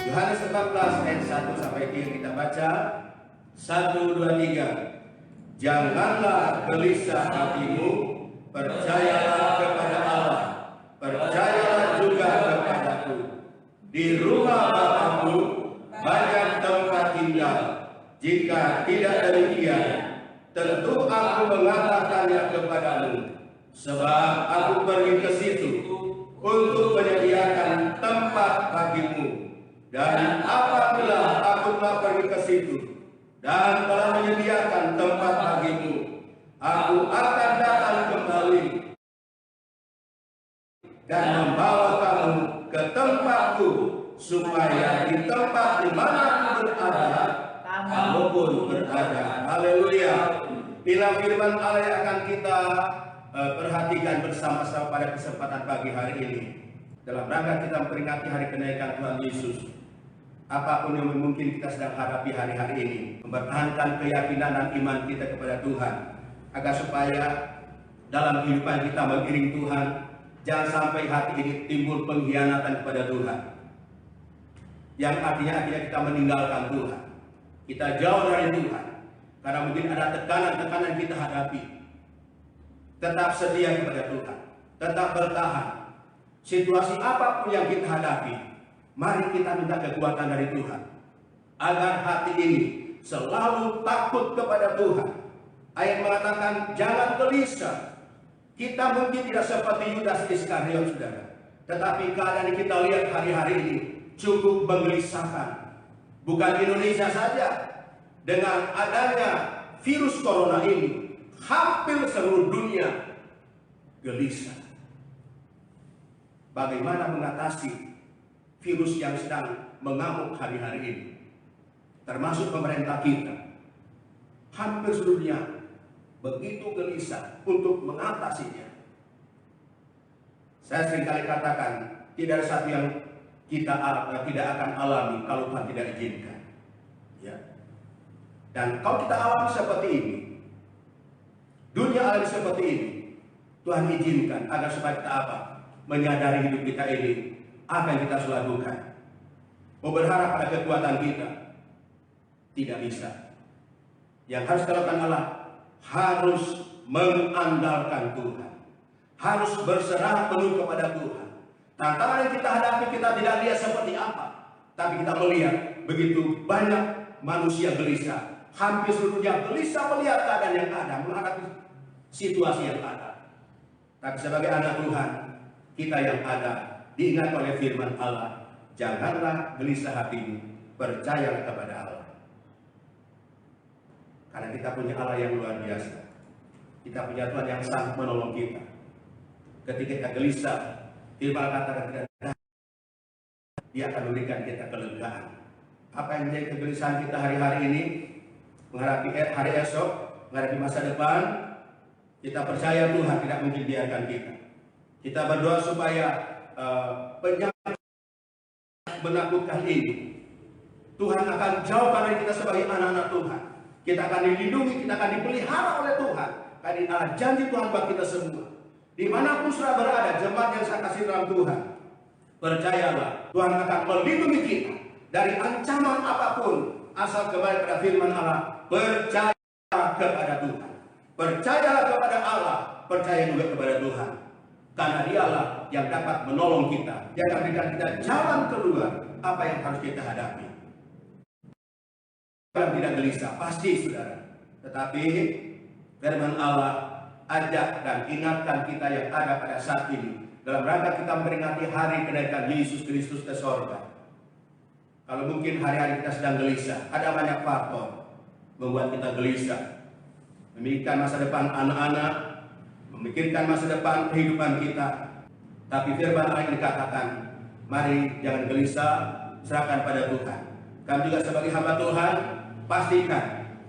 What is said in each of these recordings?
Yohanes 14 ayat 1 sampai 3 kita baca. 1, 2, 3. Janganlah gelisah hatimu, percayalah kepada Allah, percayalah juga kepadaku. Di rumah Bapakku banyak tempat tinggal. Jika tidak demikian, tentu aku mengatakannya kepadamu. Sebab aku pergi ke situ untuk menyediakan tempat bagimu. Dan apabila aku telah pergi ke situ dan telah menyediakan tempat bagimu, aku akan datang kembali dan membawa kamu ke tempatku, supaya di tempat di mana aku berada, kamu pun berada. Haleluya. Inilah firman Allah yang akan kita perhatikan bersama-sama pada kesempatan pagi hari ini, dalam rangka kita memperingati hari kenaikan Tuhan Yesus. Apapun yang mungkin kita sedang hadapi hari-hari ini, mempertahankan keyakinan dan iman kita kepada Tuhan, agar supaya dalam kehidupan kita mengiring Tuhan, jangan sampai hati ini timbul pengkhianatan kepada Tuhan, yang artinya kita meninggalkan Tuhan, kita jauh dari Tuhan, karena mungkin ada tekanan-tekanan kita hadapi. Tetap setia kepada Tuhan, tetap bertahan. Situasi apapun yang kita hadapi, mari kita minta kekuatan dari Tuhan, agar hati ini selalu takut kepada Tuhan. Ayat mengatakan jangan gelisah. Kita mungkin tidak seperti Yudas Iskariot, saudara, tetapi keadaan yang kita lihat hari-hari ini cukup menggelisahkan. Bukan Indonesia saja, dengan adanya virus corona ini, hampir seluruh dunia gelisah. Bagaimana mengatasi virus yang sedang mengamuk hari-hari ini, termasuk pemerintah kita? Hampir seluruhnya begitu gelisah untuk mengatasinya. Saya seringkali katakan, tidak ada satu yang kita tidak akan alami kalau Tuhan tidak izinkan. Ya. Dan kalau kita alami seperti ini, dunia alami seperti ini, Tuhan izinkan agar supaya kita apa? Menyadari hidup kita ini, apa yang kita harus lakukan. Mau berharap pada kekuatan kita, tidak bisa. Yang harus dilakukan Allah, harus mengandalkan Tuhan, harus berserah penuh kepada Tuhan. Tantangan yang kita hadapi, kita tidak lihat seperti apa, tapi kita melihat begitu banyak manusia gelisah. Hampir seluruhnya gelisah melihat keadaan yang ada, menghadapi situasi yang ada. Tapi sebagai anak Tuhan, kita yang ada diingat oleh firman Allah, janganlah gelisah hatimu, percayalah kepada Allah. Karena kita punya Allah yang luar biasa. Kita punya Tuhan yang sanggup menolong kita. Ketika kita gelisah, firman katakan kita, Dia akan memberikan kita kelegaan. Apa yang menjadi kegelisahan kita hari-hari ini, menghadapi hari esok, menghadapi masa depan, kita percaya Tuhan tidak mungkin biarkan kita. Kita berdoa supaya penyakit menakutkan ini, Tuhan akan jauhkan dari kita sebagai anak-anak Tuhan. Kita akan dilindungi, kita akan dipelihara oleh Tuhan. Karena janji Tuhan buat kita semua. Dimanapun sudah berada, jemaat yang saya kasih dalam Tuhan, percayalah, Tuhan akan melindungi kita dari ancaman apapun, asal kembali pada firman Allah. Percayalah kepada Tuhan, percayalah kepada Allah, percaya juga kepada Tuhan. Karena Dialah yang dapat menolong kita, yang akan memberikan kita jalan keluar apa yang harus kita hadapi. Bukan tidak gelisah, pasti saudara. Tetapi firman Allah ajak dan ingatkan kita yang ada pada saat ini, dalam rangka kita memperingati hari kenaikan Yesus Kristus ke sorga. Kalau mungkin hari-hari kita sedang gelisah, ada banyak faktor membuat kita gelisah. Memikirkan masa depan anak-anak, memikirkan masa depan kehidupan kita. Tapi firman Allah yang dikatakan, mari jangan gelisah, serahkan pada Tuhan. Kami juga sebagai hamba Tuhan, pastikan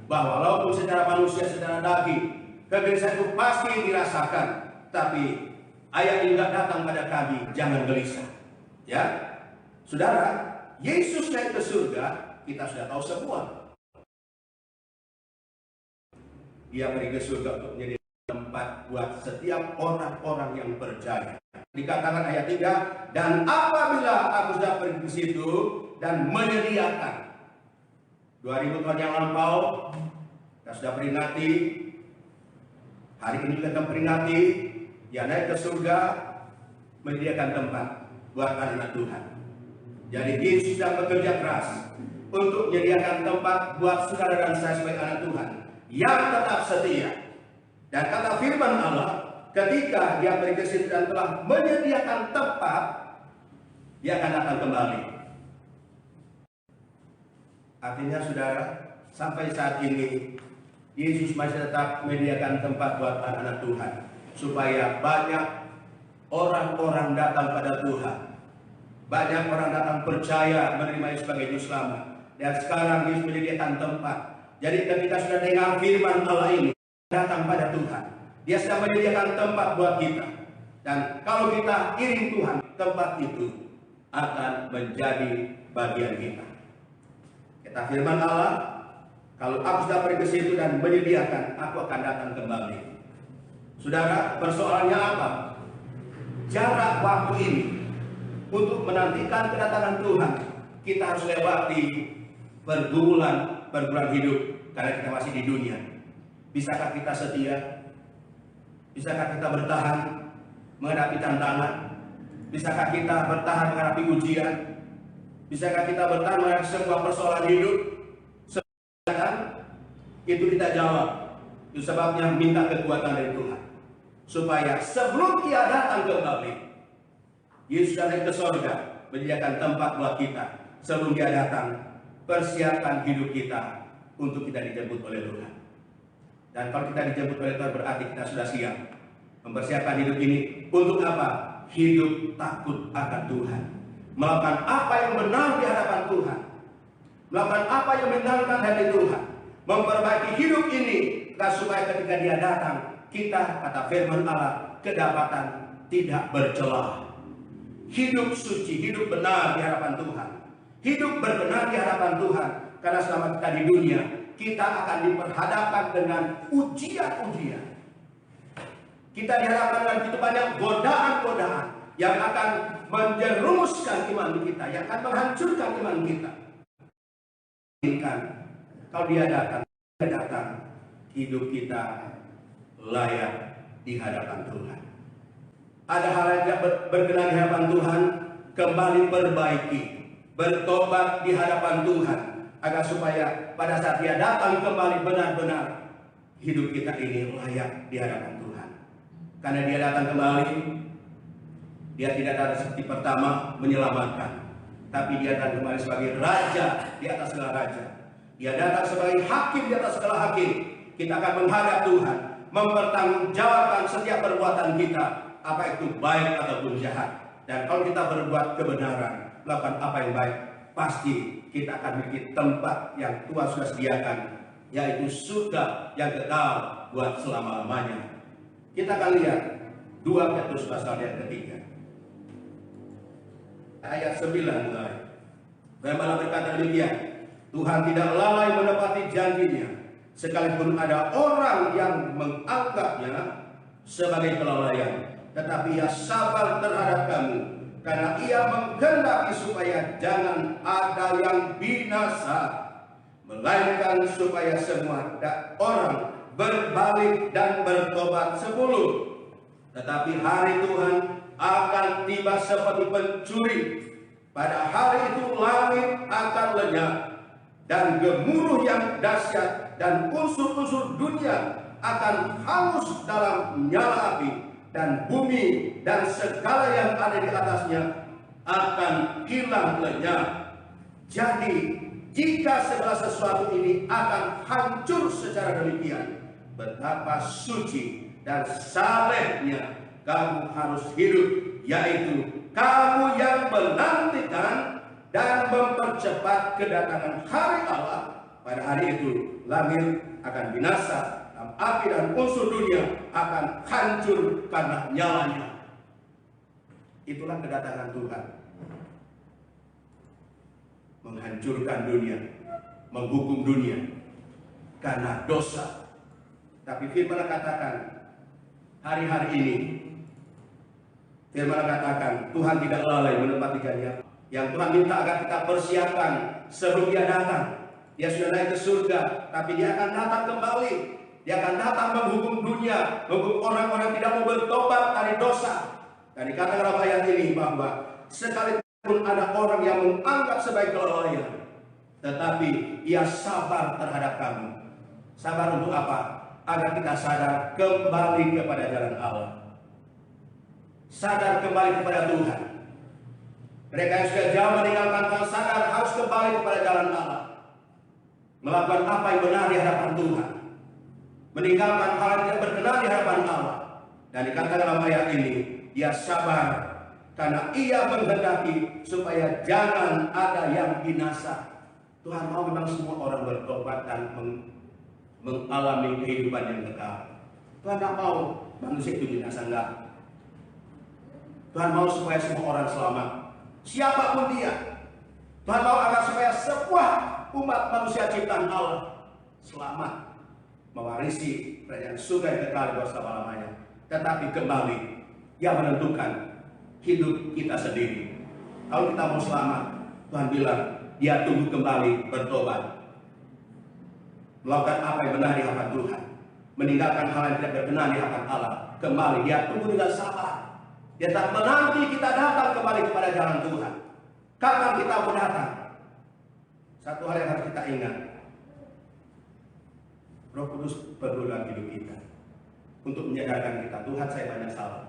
bahwa walaupun secara manusia, secara daging, kegelisahan itu pasti dirasakan. Tapi ayat ini juga datang pada kami, jangan gelisah. Ya, saudara, Yesus naik ke surga, kita sudah tahu semua. Dia pergi ke surga untuk menjadi tempat buat setiap orang-orang yang percaya. Dikatakan ayat 3, dan apabila aku sudah pergi ke situ dan menyediakan 2000 tahun yang lampau, kita sudah peringati, hari ini kita peringati, dia naik ke surga, menyediakan tempat buat anak Tuhan. Jadi Yesus sedang bekerja keras untuk menyediakan tempat buat saudara dan saya sebagai anak Tuhan yang tetap setia. Dan kata firman Allah, ketika dia pergi ke situ dan telah menyediakan tempat, dia akan datang kembali. Artinya saudara, sampai saat ini Yesus masih tetap menyediakan tempat buat anak-anak Tuhan, supaya banyak orang-orang datang pada Tuhan. Banyak orang datang percaya menerima Yesus sebagai Juru Selamat. Dan sekarang Yesus menyediakan tempat. Jadi ketika sudah dengar firman Allah ini, datang pada Tuhan, dia sedang menyediakan tempat buat kita. Dan kalau kita iring Tuhan, tempat itu akan menjadi bagian kita. Kata firman Allah, kalau aku sudah pergi ke situ dan menyediakan, aku akan datang kembali. Saudara, persoalannya apa? Jarak waktu ini untuk menantikan kedatangan Tuhan, kita harus lewati pergumulan hidup karena kita masih di dunia. Bisakah kita setia? Bisakah kita bertahan menghadapi tantangan? Bisakah kita bertahan menghadapi ujian? Bisakah kita bertahan menghadapi sebuah persoalan hidup? Itu kita jawab. Itu sebabnya minta kekuatan dari Tuhan, supaya sebelum Dia datang kembali, Yesus naik ke surga, menyediakan tempat buat kita. Sebelum Dia datang, persiapkan hidup kita untuk kita dijemput oleh Tuhan. Dan kalau kita dijemput oleh Tuhan, berarti kita sudah siap mempersiapkan hidup ini untuk apa? Hidup takut akan Tuhan, melakukan apa yang benar di hadapan Tuhan, melakukan apa yang menyenangkan hati Tuhan, memperbaiki hidup ini, supaya ketika Dia datang, kita, kata firman Allah, kedapatan tidak bercelah. Hidup suci, hidup benar di hadapan Tuhan, hidup berbenar di hadapan Tuhan. Karena selama kita di dunia, kita akan diperhadapkan dengan ujian-ujian. Kita dihadapkan dengan begitu banyak godaan-godaan yang akan menjerumuskan iman kita, yang akan menghancurkan iman kita. Kalau Dia datang, hidup kita layak di hadapan Tuhan. Ada hal yang berkenan di hadapan Tuhan, kembali perbaiki, bertobat di hadapan Tuhan, agar supaya pada saat Dia datang kembali benar-benar hidup kita ini layak di hadapan Tuhan. Karena Dia datang kembali, Dia tidak datang seperti pertama menyelamatkan, tapi Dia datang kembali sebagai Raja di atas segala raja. Dia datang sebagai Hakim di atas segala hakim. Kita akan menghadap Tuhan, mempertanggungjawabkan setiap perbuatan kita, apa itu baik ataupun jahat. Dan kalau kita berbuat kebenaran, melakukan apa yang baik, pasti kita akan memiliki tempat yang Tuhan sudah sediakan, yaitu surga yang kekal buat selama-lamanya. Kita akan lihat 2 Petrus pasal yang ketiga, ayat 9 mulai. Firman berkata demikian, Tuhan tidak lalai menepati janjinya, sekalipun ada orang yang menganggapnya sebagai kelalaian, tetapi Ia sabar terhadap kamu, karena Ia menghendaki supaya jangan ada yang binasa, melainkan supaya semua orang berbalik dan bertobat. 10. Tetapi hari Tuhan akan tiba seperti pencuri. Pada hari itu langit akan lenyap, dan gemuruh yang dahsyat dan unsur-unsur dunia akan hangus dalam nyala api, dan bumi dan segala yang ada di atasnya akan hilang lenyap. Jadi jika segala sesuatu ini akan hancur secara demikian, betapa suci dan salehnya kamu harus hidup, yaitu kamu yang menantikan dan mempercepat kedatangan hari Allah. Pada hari itu langit akan binasa, api dan unsur dunia akan hancur karena nyalanya. Itulah kedatangan Tuhan, menghancurkan dunia, menghukum dunia karena dosa. Tapi firman katakan, hari-hari ini Firman katakan, Tuhan tidak lalai menepati janji. Yang Tuhan minta agar kita persiapkan sebelum Dia datang. Dia sudah naik ke surga, tapi Dia akan datang kembali. Dia akan datang menghukum dunia, menghukum orang-orang yang tidak mau bertobat dari dosa. Dan dikatakan dalam ayat ini bahwa sekalipun ada orang yang menganggap sebagai kelalaian, tetapi ia sabar terhadap kamu. Sabar untuk apa? Agar kita sadar kembali kepada jalan Allah. Sadar kembali kepada Tuhan. Mereka yang sudah jauh meninggalkan Tuhan sadar harus kembali kepada jalan Allah. Melakukan apa yang benar di hadapan Tuhan. Meninggalkan hal yang tidak berkenan di hadapan Allah. Dan dikatakan dalam ayat ini, ia sabar karena ia menghendaki supaya jangan ada yang binasa. Tuhan mau memang semua orang bertobat dan mengalami kehidupan yang kekal. Tuhan tidak mau manusia itu binasa, enggak. Tuhan mau supaya semua orang selamat, siapapun dia. Tuhan mau agar supaya sebuah umat manusia ciptaan Allah selamat, mewarisi kerajaan surga yang kekal di selama-lamanya. Tetapi kembali, Dia menentukan hidup kita sendiri. Kalau kita mau selamat, Tuhan bilang, Dia tunggu kembali bertobat, melakukan apa yang benar di hadapan Tuhan, meninggalkan hal yang tidak berkenan di hadapan Allah. Kembali, Dia tunggu dengan sabar. Dia tak menanti kita datang kembali kepada jalan Tuhan. Kapan kita mau datang? Satu hal yang harus kita ingat, Roh Kudus perlu dalam hidup kita untuk menyadarkan kita, Tuhan, saya banyak salah.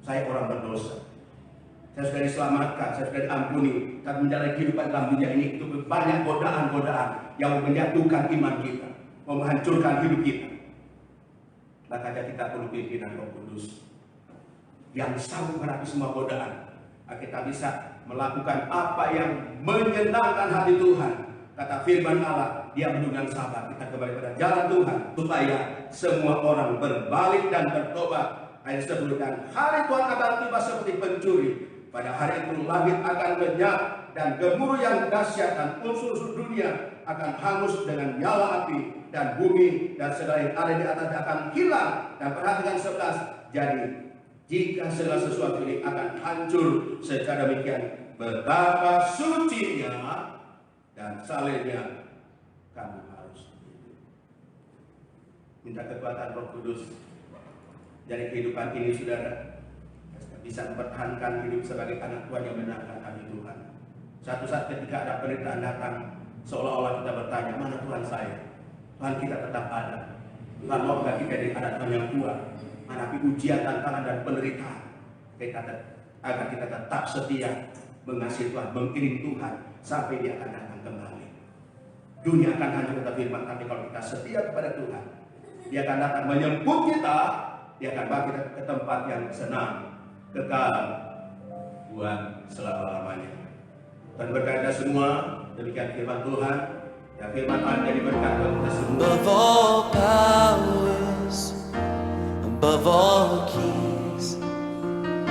Saya orang berdosa. Saya sudah diselamatkan, saya sudah diampuni, tapi menjalani kehidupan dalam dunia ini itu banyak godaan-godaan yang menjatuhkan iman kita, menghancurkan hidup kita. Makanya kita perlu pimpinan Roh Kudus yang sanggup menghadapi semua godaan. Kita bisa melakukan apa yang menyenangkan hati Tuhan. Kata firman Allah, Dia menunggu sabar kita kembali pada jalan Tuhan, supaya semua orang berbalik dan bertobat. Ayat 10, dan hari Tuhan akan tiba seperti pencuri. Pada hari itu langit akan lenyap dan gemuruh yang dahsyat dan unsur-unsur dunia akan hangus dengan nyala api, dan bumi dan segala yang ada di atasnya akan hilang. Dan perhatikan 11, jadi jika segala sesuatu ini akan hancur secara demikian, betapa sucinya dan salehnya kamu harus hidup. Minta kekuatan Roh Kudus dari kehidupan ini, saudara, bisa mempertahankan hidup sebagai anak Tuhan yang menyenangkan hati Tuhan. Satu saat ketika ada penderitaan datang, seolah-olah kita bertanya, mana Tuhan saya? Tuhan kita tetap ada. Tuhan mau kita jadi anak Tuhan yang kuat, menghadapi ujian, tantangan, dan penderitaan. Agar kita tetap setia mengasihi Tuhan, mengiring Tuhan sampai Dia akan datang kembali. Dunia akan hancur, kata firman, tapi kalau kita setia kepada Tuhan, Dia akan datang menjemput kita. Dia akan bawa kita ke tempat yang senang, kekal buat selama-lamanya. Dan berkata semua, demikian firman Tuhan. Dan firman Tuhan jadi berkat buat kita semua.